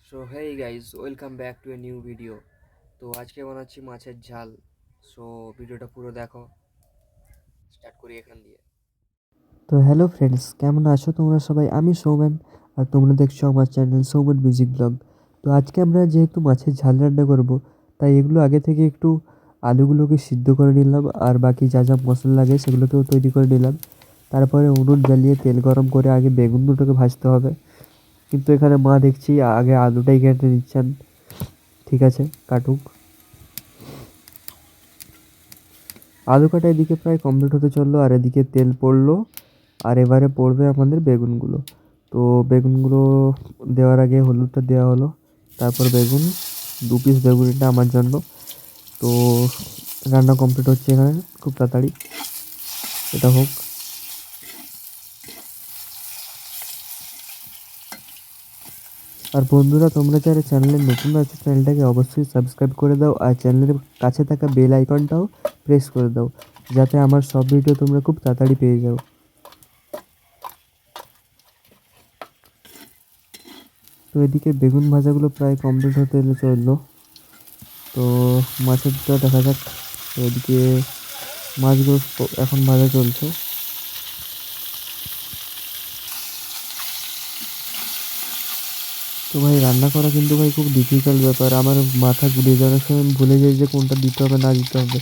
So hey guys, welcome back to a new video. তো আজকে বানাচ্ছি মাছের ঝাল। সো ভিডিওটা পুরো দেখো, স্টার্ট করি এখান দিয়ে। তো হ্যালো ফ্রেন্ডস, কেমন আছো তোমরা সবাই? আমি সৌমেন, আর তোমরা দেখছো আমার চ্যানেল সৌমেন মিউজিক ব্লগ। তো আজকে আমরা যেহেতু মাছের ঝাল রান্না করব, তাই এগুলো আগে থেকে একটু আলুগুলোকে সিদ্ধ করে নিলাম, আর বাকি যা যা মশলা লাগে সেগুলোকেও তৈরি করে নিলাম। তারপরে উনুন জ্বালিয়ে তেল গরম করে আগে বেগুন দুটোকে ভাজতে হবে। কিন্তু এখানে মা দেখছি আগে আলুটাই কেটে নিচ্ছেন। ঠিক আছে, কাটুক। আলু কাটা এদিকে প্রায় কমপ্লিট হতে চললো, আর এদিকে তেল পড়লো, আর এবারে পড়বে আমাদের বেগুনগুলো। তো বেগুনগুলো দেওয়ার আগে হলুদটা দেওয়া হলো, তারপর বেগুন 2 পিস বেগুন, এটা আমার জন্য। তো রান্না কমপ্লিট হচ্ছে এখানে খুব তাড়াতাড়ি, এটা হোক। আর বন্ধুরা, তোমরা যারা চ্যানেলে নতুন আছো চ্যানেলটাকে অবশ্যই সাবস্ক্রাইব করে দাও, আর চ্যানেলের কাছে থাকা বেল আইকনটাও প্রেস করে দাও, যাতে আমার সব ভিডিও তোমরা খুব তাড়াতাড়ি পেয়ে যাও। তো এদিকে বেগুন ভাজাগুলো প্রায় কমপ্লিট হতে চললো। তো মাছেরটা দেখা যাক। তো এদিকে মাছগুলো এখন ভাজা চলছে। তো ভাই, রান্না করা কিন্তু ভাই খুব ডিফিকাল্ট ব্যাপার। আমার মাথা ঘুরিয়ে যাওয়ার সময় আমি ভুলে যাই যে কোনটা দিতে হবে না দিতে হবে।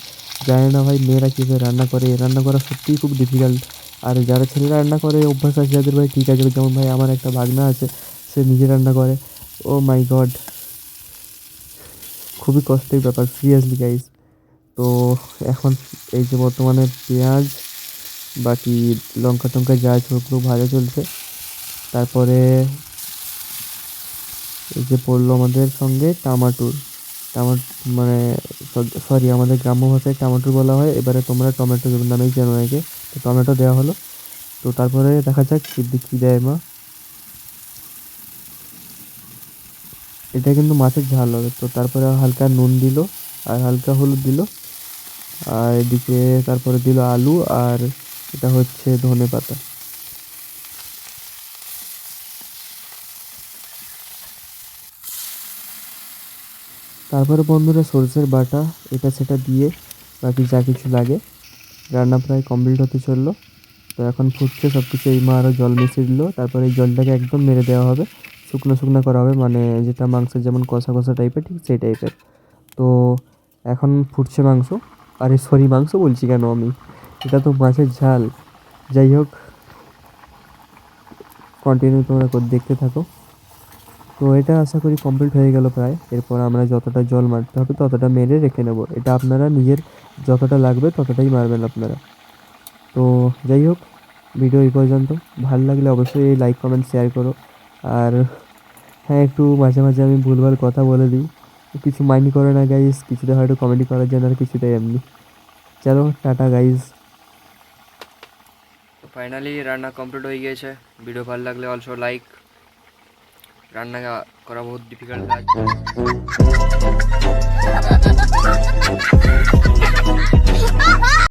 জানি না ভাই মেয়েরা কীভাবে রান্না করে, রান্না করা সত্যিই খুব ডিফিকাল্ট। আর যারা ছেলেরা রান্না করে অভ্যাস আছে যাদের, ভাই ঠিক আছে। যেমন ভাই আমার একটা ভাগনা আছে, সে নিজে রান্না করে। ও মাই গড, খুবই কষ্টের ব্যাপার, সিরিয়াসলি গাইস। তো এখন এই যে বর্তমানে পেঁয়াজ, বাকি লঙ্কা টঙ্কা যা আছে ওগুলো ভাজা চলছে। তারপরে এই যে পড়লো আমাদের সঙ্গে টামাটুর, মানে সরি, আমাদের গ্রাম্য ভাষায় টামাটুর বলা হয়, এবারে তোমরা টমেটো নামেই চেনো একে। তো টমেটো দেওয়া হলো। তো তারপরে দেখা যাক কী দেয় মা। এটা কিন্তু মাছের ঝাল হবে। তো তারপরে হালকা নুন দিল, আর হালকা হলুদ দিল, আর এদিকে তারপরে দিল আলু, আর এটা হচ্ছে ধনে পাতা। তারপরে বন্ধুরা সরষের বাটা, এটা সেটা দিয়ে বাকি যা কিছু লাগে, রান্না প্রায় কমপ্লিট হতে চললো। তো এখন ফুটছে সব কিছু, এই মা আরও জল মিশিয়ে দিল। তারপরে এই জলটাকে একদম মেরে দেওয়া হবে, শুকনো শুকনো করা হবে, মানে যেটা মাংসের যেমন কষা কষা টাইপের, ঠিক সেই টাইপের। তো এখন ফুটছে মাংস। আরে সরি, মাংস বলছি কেন আমি, এটা তো মাছের ঝাল। যাই হোক, কন্টিনিউ তোমরা দেখতে থাকো। তো এটা আশা করি কমপ্লিট হয়ে গেল প্রায়। এরপর আমরা যতটা জল মারতে হবে ততটা মেরে রেখে নেব। এটা আপনারা নিজের যতটা লাগবে ততটাই মারবেন আপনারা। তো যাই হোক, ভিডিও এই পর্যন্ত। ভালো লাগলে অবশ্যই লাইক কমেন্ট শেয়ার করো। আর হ্যাঁ, একটু মাঝে মাঝে আমি ভুলভাল কথা বলে দিই, কিছু মাইন্ড করে না গাইজ। কিছুটা হয়তো কমেডি করার জন্য, আর কিছুটা এমনি। চলো, টাটা গাইজ। তো ফাইনালি রান্না কমপ্লিট হয়ে গিয়েছে। ভিডিও ভালো লাগলে অলসো লাইক। রান্না করা বহুত ডিফিকাল্ট কাজ।